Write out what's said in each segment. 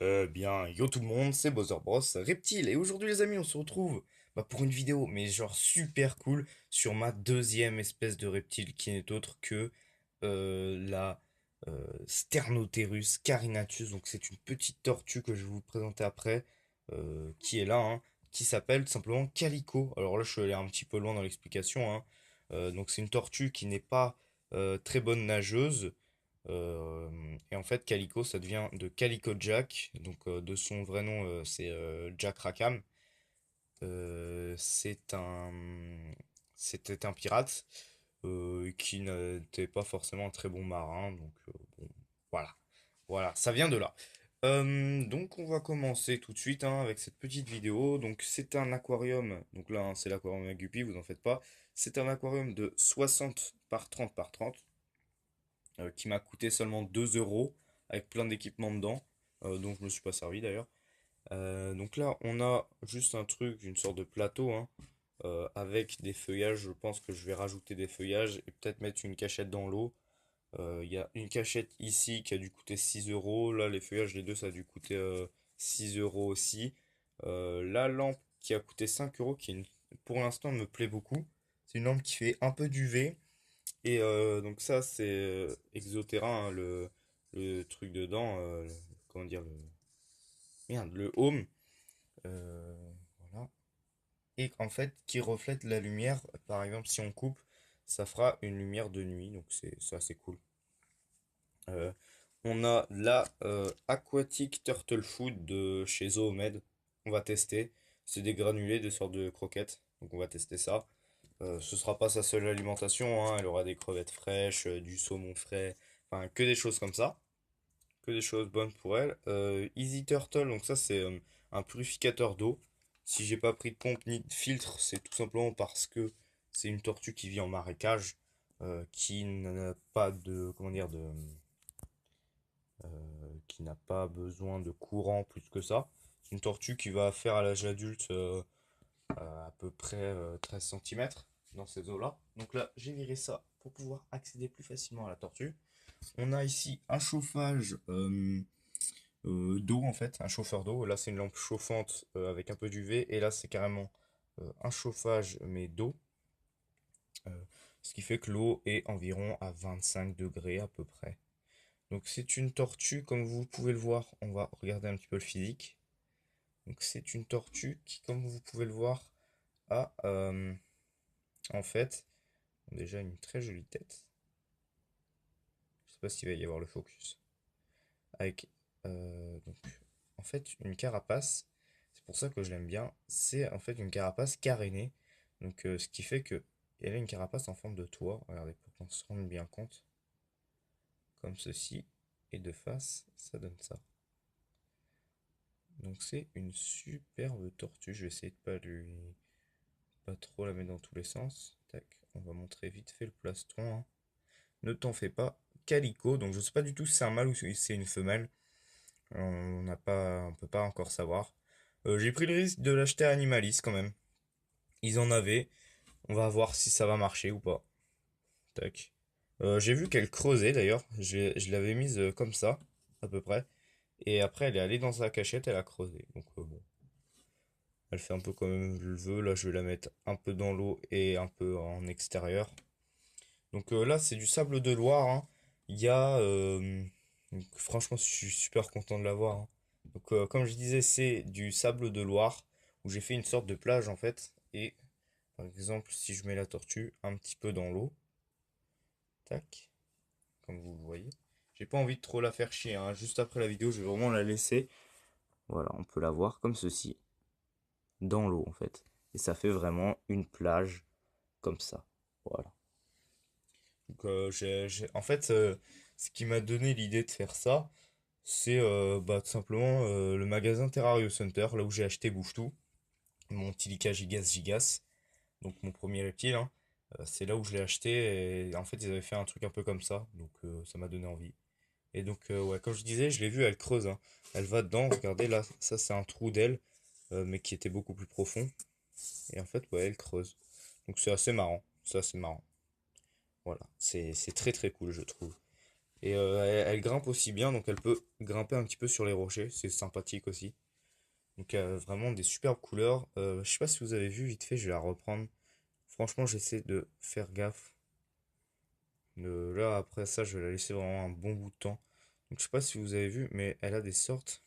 Bien, yo tout le monde, c'est Bowser Bros, Reptile, et aujourd'hui les amis, on se retrouve pour une vidéo, mais genre super cool, sur ma deuxième espèce de reptile, qui n'est autre que la Sternotherus carinatus, donc c'est une petite tortue que je vais vous présenter après, qui est là, hein, qui s'appelle tout simplement Calico. Alors là, je suis allé un petit peu loin dans l'explication, hein. Donc c'est une tortue qui n'est pas très bonne nageuse, et en fait, Calico, ça devient de Calico Jack. Donc, de son vrai nom, c'est Jack Rackham. C'était un pirate qui n'était pas forcément un très bon marin. Donc, bon, voilà. Voilà, ça vient de là. Donc, on va commencer tout de suite hein, avec cette petite vidéo. Donc, c'est un aquarium. Donc là, hein, c'est l'aquarium à Guppy, vous en faites pas. C'est un aquarium de 60 par 30 par 30 qui m'a coûté seulement 2 euros avec plein d'équipements dedans, dont je me suis pas servi d'ailleurs. Donc là, on a juste un truc, une sorte de plateau, hein, avec des feuillages. Je pense que je vais rajouter des feuillages et peut-être mettre une cachette dans l'eau. Il y a une cachette ici qui a dû coûter 6 euros. Là, les feuillages, les deux, ça a dû coûter 6 euros aussi. La lampe qui a coûté 5 euros, pour l'instant me plaît beaucoup. C'est une lampe qui fait un peu d'UV. Et donc ça, c'est Exoterra, hein, le truc dedans, comment dire, merde, le home, euh, voilà. Et en fait, qui reflète la lumière. Par exemple, si on coupe, ça fera une lumière de nuit, donc c'est assez cool. Euh, on a la Aquatic Turtle Food de chez Zoomed. On va tester. C'est des granulés, des sortes de croquettes. Donc on va tester ça. Ce sera pas sa seule alimentation, hein. Elle aura des crevettes fraîches, du saumon frais, enfin que des choses comme ça, que des choses bonnes pour elle. Easy Turtle, donc ça c'est un purificateur d'eau. Si j'ai pas pris de pompe ni de filtre, c'est tout simplement parce que c'est une tortue qui vit en marécage, qui n'a pas de, comment dire, qui n'a pas besoin de courant plus que ça. C'est une tortue qui va faire à l'âge adulte à peu près 13 cm dans ces eaux-là. Donc là, j'ai viré ça pour pouvoir accéder plus facilement à la tortue. On a ici un chauffage d'eau en fait, un chauffeur d'eau. Là, c'est une lampe chauffante avec un peu d'UV et là, c'est carrément un chauffage mais d'eau. Euh, Ce qui fait que l'eau est environ à 25 degrés à peu près. Donc c'est une tortue, comme vous pouvez le voir, on va regarder un petit peu le physique. Donc c'est une tortue qui, comme vous pouvez le voir, a en fait déjà une très jolie tête. Je sais pas s'il va y avoir le focus. Avec donc en fait une carapace. C'est pour ça que je l'aime bien. C'est en fait une carapace carénée. Donc ce qui fait que elle a une carapace en forme de toit. Regardez pour qu'on se rende bien compte. Comme ceci. Et de face, ça donne ça. Donc c'est une superbe tortue. Je vais essayer de pas trop la mettre dans tous les sens. Tac. On va montrer vite fait le plastron, hein. Ne t'en fais pas. Calico. Donc je sais pas du tout si c'est un mâle ou si c'est une femelle. On peut pas encore savoir. J'ai pris le risque de l'acheter à Animalis quand même. Ils en avaient. On va voir si ça va marcher ou pas. Tac. J'ai vu qu'elle creusait d'ailleurs. Je l'avais mise comme ça, à peu près. Et après, elle est allée dans sa cachette, elle a creusé. Donc bon, elle fait un peu comme je le veux. Là, je vais la mettre un peu dans l'eau et un peu en extérieur. Donc là, c'est du sable de Loire, hein. Il y a... donc, franchement, je suis super content de l'avoir, hein. Donc comme je disais, c'est du sable de Loire, où j'ai fait une sorte de plage en fait. Et par exemple, si je mets la tortue un petit peu dans l'eau, tac, comme vous le voyez. J'ai pas envie de trop la faire chier, hein. Juste après la vidéo, je vais vraiment la laisser. Voilà, on peut la voir comme ceci, dans l'eau en fait. Et ça fait vraiment une plage comme ça. Voilà. Donc, en fait, ce qui m'a donné l'idée de faire ça, c'est tout simplement le magasin Terrario Center, là où j'ai acheté Bouffetou, mon Tilica Gigas Gigas, donc mon premier reptile, hein. C'est là où je l'ai acheté et en fait ils avaient fait un truc un peu comme ça, donc ça m'a donné envie. Et donc ouais, comme je disais, je l'ai vue, elle creuse, hein. Elle va dedans, regardez là, ça c'est un trou d'elle, mais qui était beaucoup plus profond. Et en fait, ouais, elle creuse. Donc c'est assez marrant, c'est assez marrant. Voilà, c'est très très cool je trouve. Et elle grimpe aussi bien, donc elle peut grimper un petit peu sur les rochers, c'est sympathique aussi. Donc vraiment des superbes couleurs. Je sais pas si vous avez vu vite fait, je vais la reprendre. Franchement, j'essaie de faire gaffe. Là, après ça, je vais la laisser vraiment un bon bout de temps. Donc je sais pas si vous avez vu, mais elle a des sortes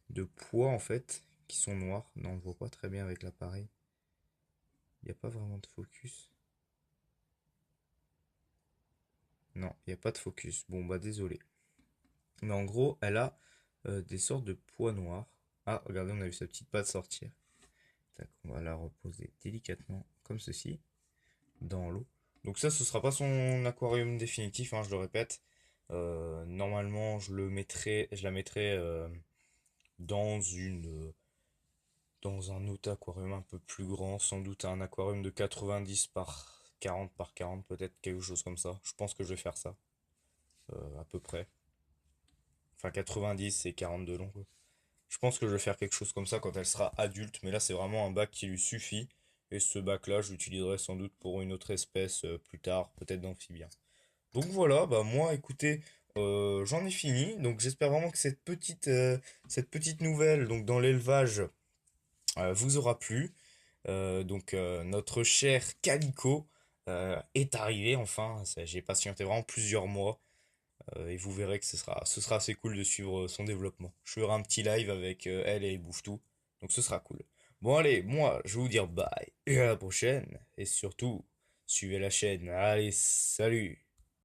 de pois en fait, qui sont noirs. Non, on ne voit pas très bien avec l'appareil. Il n'y a pas vraiment de focus. Non, il n'y a pas de focus. Bon, bah désolé. Mais en gros, elle a des sortes de pois noirs. Ah, regardez, on a vu sa petite patte sortir. Tac, on va la reposer délicatement, comme ceci, dans l'eau. Donc ça, ce sera pas son aquarium définitif, hein, je le répète. Normalement, je la mettrai dans dans un autre aquarium un peu plus grand, sans doute un aquarium de 90 par 40 par 40, peut-être quelque chose comme ça. Je pense que je vais faire ça, à peu près. Enfin, 90 et 40 de long, quoi. Je pense que je vais faire quelque chose comme ça quand elle sera adulte, mais là c'est vraiment un bac qui lui suffit. Et ce bac-là, je l'utiliserai sans doute pour une autre espèce plus tard, peut-être d'amphibien. Donc voilà, bah moi écoutez, j'en ai fini. Donc j'espère vraiment que cette petite nouvelle donc dans l'élevage vous aura plu. Notre cher Calico est arrivé enfin. J'ai patienté vraiment plusieurs mois. Et vous verrez que ce sera assez cool de suivre son développement. Je ferai un petit live avec elle et Bouffetou. Donc ce sera cool. Bon allez, moi je vais vous dire bye et à la prochaine. Et surtout, suivez la chaîne. Allez, salut!